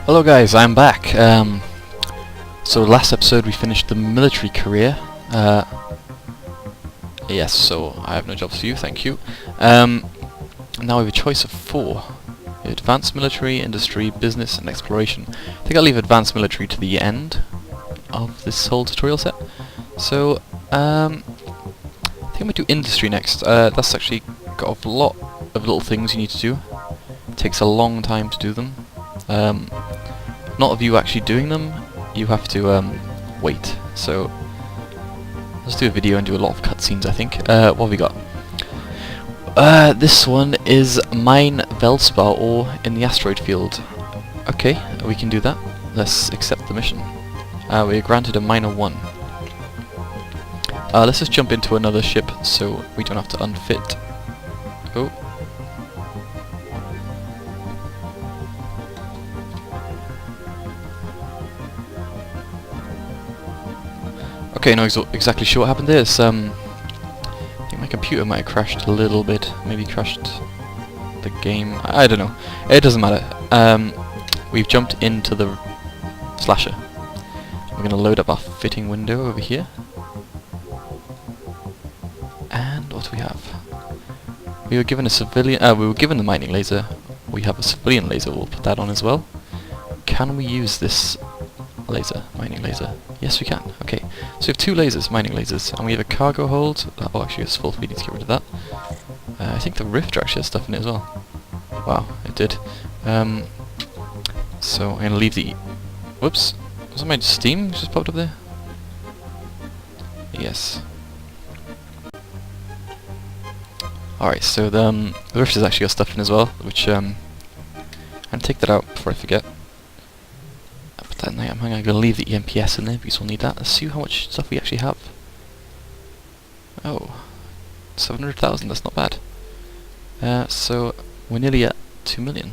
Hello guys, I'm back. So last episode we finished the military career. Yes, so I have no jobs for you, thank you. Now we have a choice of 4. Advanced military, industry, business and exploration. I think I'll leave advanced military to the end of this whole tutorial set. So, I think I'm going to do industry next. That's actually got a lot of little things you need to do. It takes a long time to do them. Not of you actually doing them, you have to wait. So let's do a video and do a lot of cutscenes, I think. What have we got? This one is mine Veldspar ore in the asteroid field. Okay, we can do that. Let's accept the mission. We are granted a minor 1. Let's just jump into another ship so we don't have to unfit. Oh. Okay, not exactly sure what happened there. It's, I think my computer might have crashed a little bit. Maybe crashed the game. I don't know. It doesn't matter. We've jumped into the slasher. We're going to load up our fitting window over here. And what do we have? We were given a civilian. We were given the mining laser. We have a civilian laser. We'll put that on as well. Can we use this laser, mining laser? Yes, we can. Okay, so we have 2 lasers, mining lasers, and we have a cargo hold. Oh, actually, it's full. We need to get rid of that. I think the Rifter actually has stuff in it as well. Wow, it did. So I'm gonna leave the. Whoops, was that my Steam just popped up there? Yes. All right, so the Rifter's actually got stuff in as well, which and take that out before I forget. I'm going to leave the EMPS in there because we'll need that. Let's see how much stuff we actually have. Oh, 700,000, that's not bad. So we're nearly at 2 million.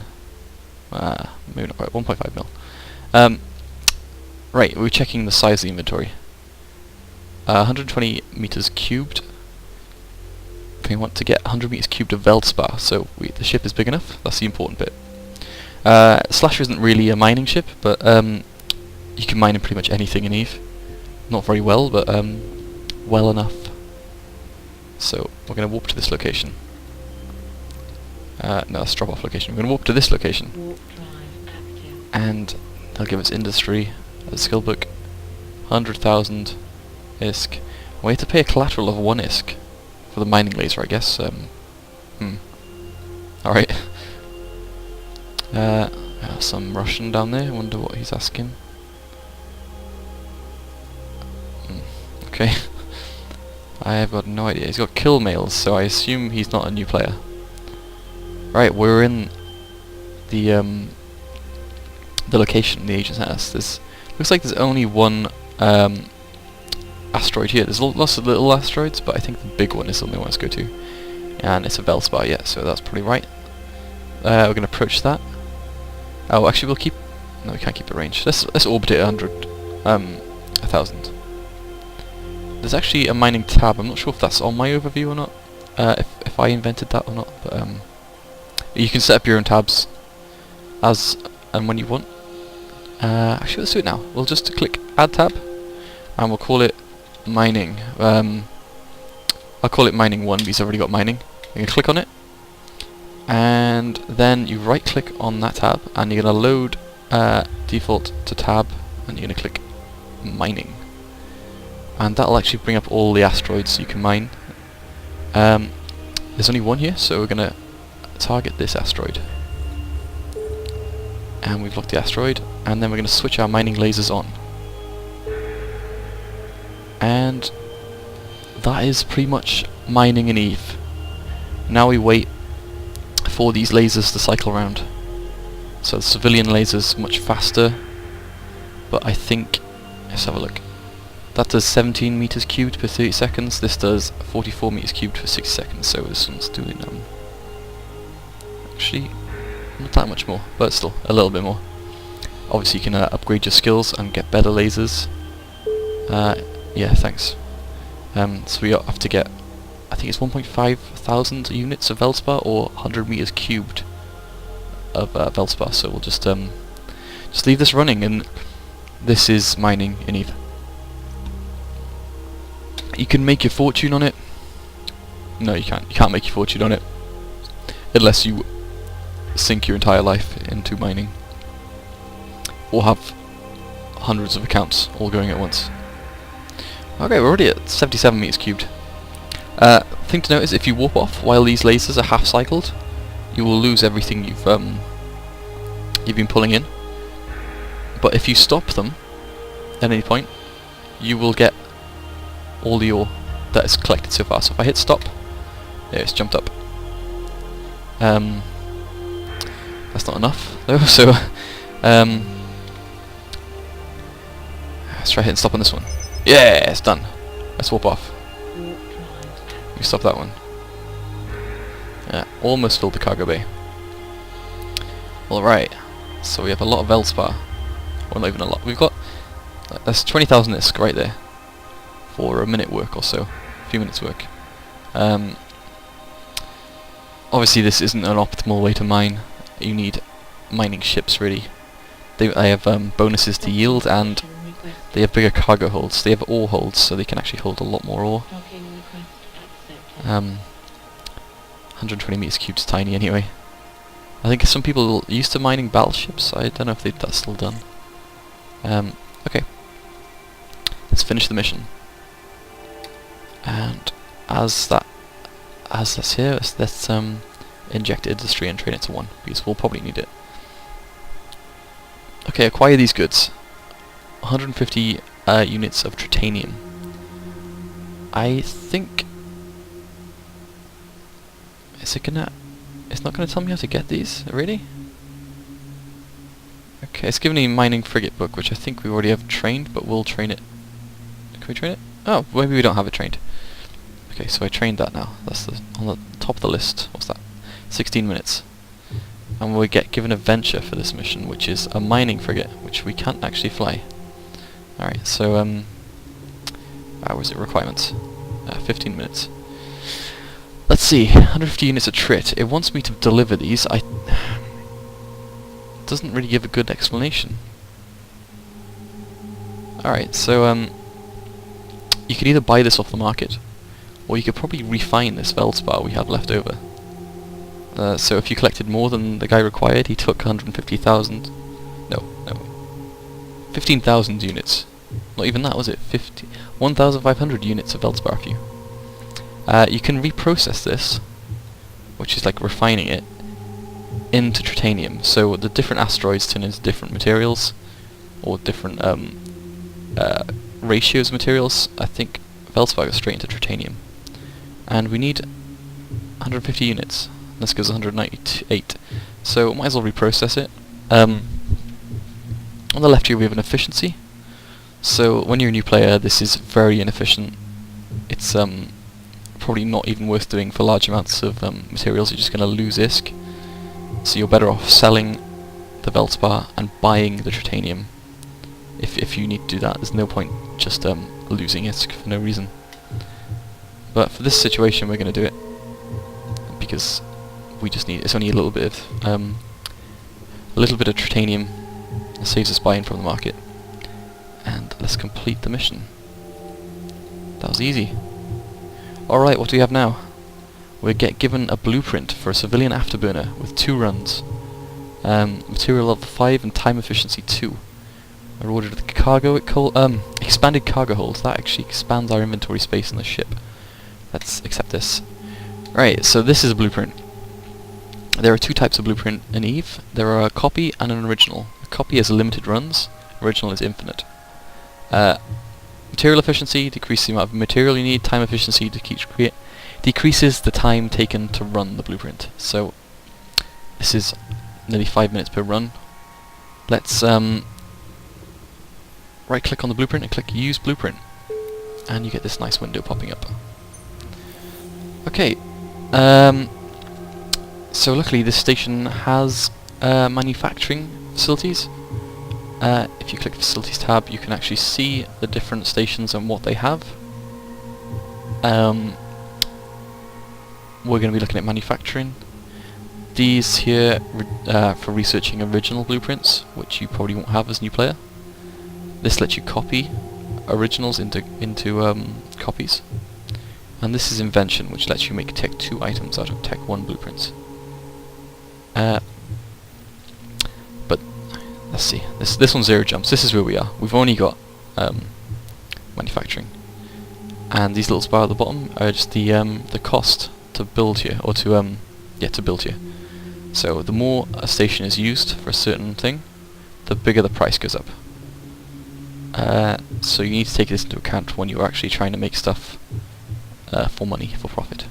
Maybe not quite, 1.5 mil. Right, we're checking the size of the inventory. 120 meters cubed. We want to get 100 meters cubed of Veldspar, so the ship is big enough. That's the important bit. Slasher isn't really a mining ship, but you can mine in pretty much anything in EVE. Not very well, but well enough. So we're going to warp to this location. No, that's drop off location. We're going to warp to this location. And they'll give us industry, a skill book, 100,000 ISK. We have to pay a collateral of 1 ISK for the mining laser, I guess. Alright. Some Russian down there. I wonder what he's asking. Okay. I have got no idea. He's got kill mails, so I assume he's not a new player. Right, we're in the location the agent has. Looks like there's only 1 asteroid here. There's lots of little asteroids, but I think the big one is something I want to go to. And it's a Veldspar, yeah, so that's probably right. We're going to approach that. Oh, actually we'll keep. No, we can't keep the range. Let's orbit it at 1,000. There's actually a mining tab. I'm not sure if that's on my overview or not. If I invented that or not, but you can set up your own tabs as and when you want. Actually, let's do it now. We'll just click Add tab, and we'll call it mining. I'll call it mining 1 because I've already got mining. You can click on it. And then you right click on that tab and you're going to load default to tab and you're going to click mining, and that'll actually bring up all the asteroids you can mine. There's only 1 here, so we're going to target this asteroid, and we've locked the asteroid, and then we're going to switch our mining lasers on, and that is pretty much mining in EVE. Now we wait for these lasers to cycle around. So the civilian laser's much faster, but I think, let's have a look. That does 17 meters cubed per 30 seconds. This does 44 meters cubed for 60 seconds. So this one's doing actually not that much more, but still a little bit more. Obviously, you can upgrade your skills and get better lasers. Yeah, thanks. So we have to get, I think it's 1.5 thousand units of Veldspar or 100 meters cubed of Veldspar. So we'll just Just leave this running, and this is mining in Eve. You can make your fortune on it. No, you can't. You can't make your fortune on it unless you sink your entire life into mining, or have hundreds of accounts all going at once. Okay, we're already at 77 meters cubed. Thing to note is if you warp off while these lasers are half cycled, you will lose everything you've been pulling in. But if you stop them at any point, you will get all the ore that is collected so far. So if I hit stop, there it's jumped up. That's not enough though, so let's try hitting stop on this one. Yeah, it's done. Let's warp off. We stop that one. Yeah, almost filled the cargo bay. Alright, so we have a lot of Veldspar. Well, not even a lot. We've got that's 20,000 ISK right there for a minute work or so, a few minutes work. Obviously this isn't an optimal way to mine. You need mining ships really. They have bonuses to yield, and they have bigger cargo holds. They have ore holds, so they can actually hold a lot more ore. 120 meters cubed is tiny anyway. I think some people are used to mining battleships. I don't know if that's still done. Okay. Let's finish the mission. And as that's here, let's inject industry and train it to 1, because we'll probably need it. Okay, acquire these goods. 150 units of tritanium. I think... Is it gonna... It's not gonna tell me how to get these, really? Okay, it's given me a mining frigate book, which I think we already have trained, but we'll train it. Can we train it? Oh, maybe we don't have it trained. Okay, so I trained that now. That's on the top of the list. What's that? 16 minutes. And we get given a venture for this mission, which is a mining frigate, which we can't actually fly. Alright, so where's it? Requirements. 15 minutes. Let's see, 150 units of trit. It wants me to deliver these. It doesn't really give a good explanation. Alright, so you could either buy this off the market, or you could probably refine this Veldspar we have left over. So if you collected more than the guy required, he took 150,000. No. 15,000 units. Not even that, was it? 1,500 units of Veldspar for you. You can reprocess this, which is like refining it, into tritanium. So the different asteroids turn into different materials, or different ratios of materials. I think Veldspar goes straight into tritanium. And we need 150 units. This goes 198. So might as well reprocess it. On the left here we have an efficiency. So when you're a new player, this is very inefficient. It's probably not even worth doing for large amounts of materials. You're just going to lose ISK. So you're better off selling the Veldspar and buying the tritanium. If you need to do that, there's no point just losing ISK for no reason. But for this situation, we're going to do it because we just need. It's only a little bit of tritanium. It saves us buying from the market. And let's complete the mission. That was easy. Alright, what do we have now? We get given a blueprint for a civilian afterburner with 2 runs. Material level 5 and time efficiency 2. We're ordered the cargo expanded cargo holds. That actually expands our inventory space in the ship. Let's accept this. Right, so this is a blueprint. There are 2 types of blueprint in EVE. There are a copy and an original. A copy has limited runs. Original is infinite. Material efficiency decreases the amount of material you need. Time efficiency decreases the time taken to run the blueprint. So this is nearly 5 minutes per run. Let's right click on the blueprint and click use blueprint, and you get this nice window popping up. Okay, so luckily this station has manufacturing facilities. If you click the facilities tab, you can actually see the different stations and what they have. We're going to be looking at manufacturing. these here for researching original blueprints, which you probably won't have as a new player. This lets you copy originals into copies. And this is invention, which lets you make Tech 2 items out of Tech 1 blueprints. But let's see. This one's 0 jumps. This is where we are. We've only got manufacturing, and these little bars at the bottom are just the cost to build here, or to build here. So the more a station is used for a certain thing, the bigger the price goes up. So you need to take this into account when you're actually trying to make stuff for money, for profit.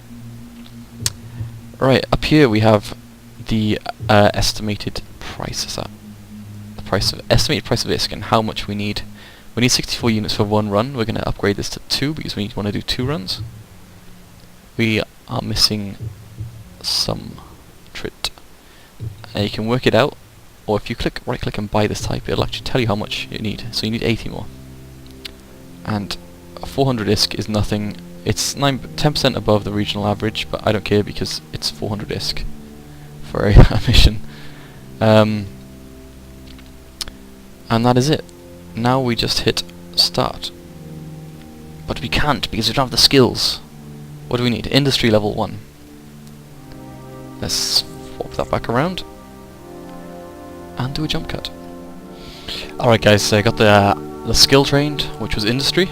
Right, up here we have the estimated price. Is that the estimated price of ISK and how much we need? We need 64 units for 1 run. We're going to upgrade this to 2 because we want to do 2 runs. We are missing some trit. You can work it out, or if you right click and buy this type, it'll actually tell you how much you need. So you need 80 more. And 400 ISK is nothing. It's 10% above the regional average, but I don't care because it's 400 ISK for a mission. And that is it. Now we just hit start. But we can't because we don't have the skills. What do we need? Industry level 1. Let's swap that back around and do a jump cut. Alright guys, so I got the skill trained, which was industry.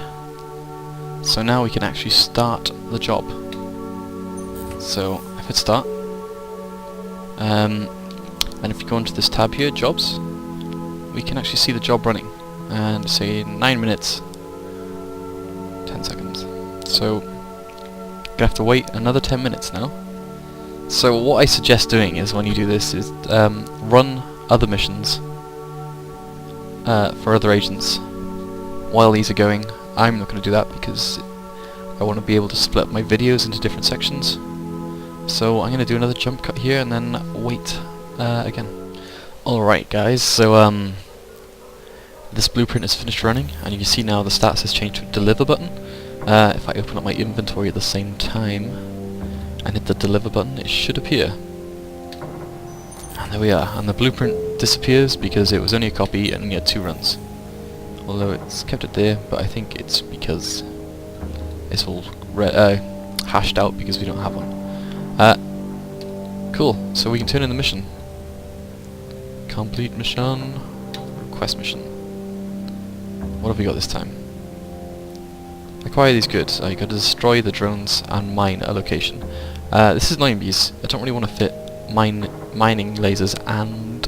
So now we can actually start the job. So if I hit start, and if you go into this tab here, jobs, we can actually see the job running. And say 9 minutes 10 seconds. So gonna have to wait another 10 minutes now. So what I suggest doing is, when you do this, is run other missions for other agents while these are going. I'm not going to do that because I want to be able to split my videos into different sections. So I'm going to do another jump cut here and then wait again. Alright guys, so this blueprint is finished running, and you can see now the stats has changed to deliver button. If I open up my inventory at the same time and hit the deliver button, it should appear. And there we are, and the blueprint disappears because it was only a copy and we had 2 runs. Although it's kept it there, but I think it's because it's all hashed out because we don't have one. Cool, so we can turn in the mission. Complete mission, request mission. What have we got this time? Acquire these goods. You got to destroy the drones and mine a location. This is annoying because I don't really want to fit mining lasers and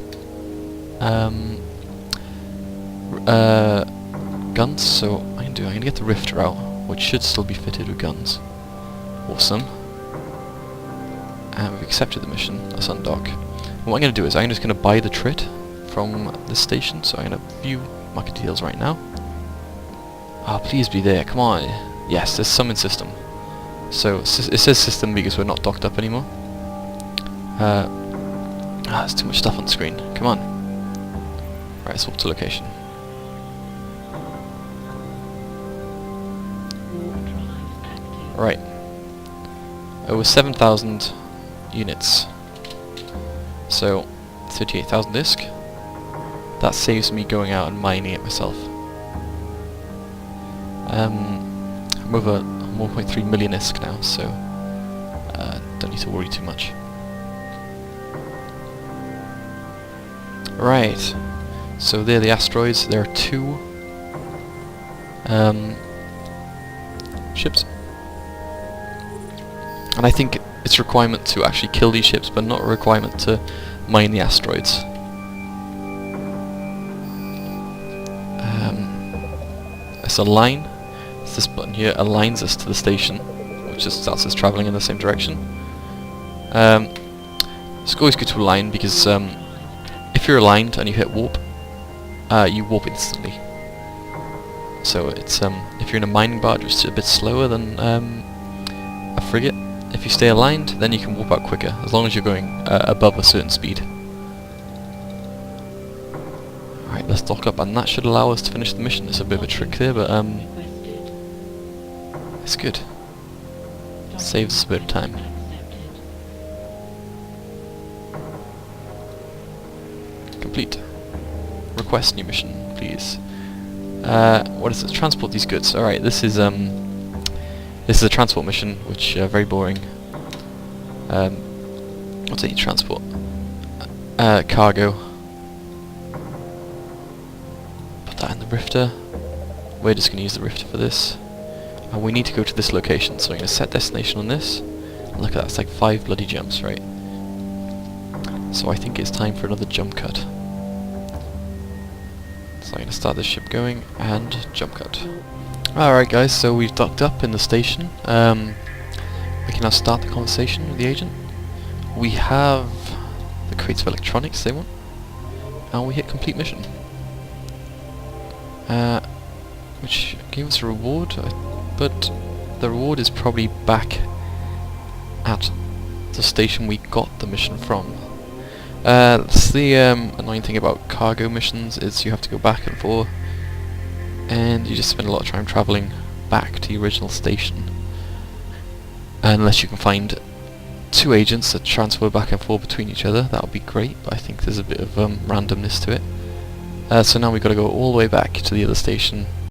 guns. So I'm gonna get the Rifter out, which should still be fitted with guns. Awesome. And we've accepted the mission. That's undock. And what I'm gonna do is I'm just gonna buy the trit from this station. So I'm gonna view market details right now. Ah, please be there, come on. Yes, there's summon system. So it says system because we're not docked up anymore. There's too much stuff on the screen. Come on. Right, swap to location. Right. Over 7,000 units. So 38,000 ISK. That saves me going out and mining it myself. I'm over 1.3 million ISK now, so don't need to worry too much. Right, so there are the asteroids. There are 2 ships, and I think it's a requirement to actually kill these ships, but not a requirement to mine the asteroids. It's a line. This button here aligns us to the station, which just starts us travelling in the same direction. It's always good to align because if you're aligned and you hit warp, you warp instantly. So it's if you're in a mining barge, which is a bit slower than a frigate, if you stay aligned, then you can warp out quicker, as long as you're going above a certain speed. Alright, let's dock up, and that should allow us to finish the mission. It's a bit of a trick there, but it's good. Saves us a bit of time. request new mission, please. What is it? Transport these goods. Alright, this is a transport mission, which very boring. What's it? Transport. Cargo. Put that in the Rifter. We're just going to use the Rifter for this. And we need to go to this location, so I'm going to set destination on this. And look at that, it's like 5 bloody jumps, right? So I think it's time for another jump cut. So I'm going to start this ship going, and jump cut. Alright guys, so we've docked up in the station. We can now start the conversation with the agent. We have the crates of electronics they want. And we hit complete mission. Which gave us a reward, but the reward is probably back at the station we got the mission from. That's the annoying thing about cargo missions, is you have to go back and forth, and you just spend a lot of time travelling back to the original station. Unless you can find 2 agents that transfer back and forth between each other, that would be great, but I think there's a bit of randomness to it. So now we've got to go all the way back to the other station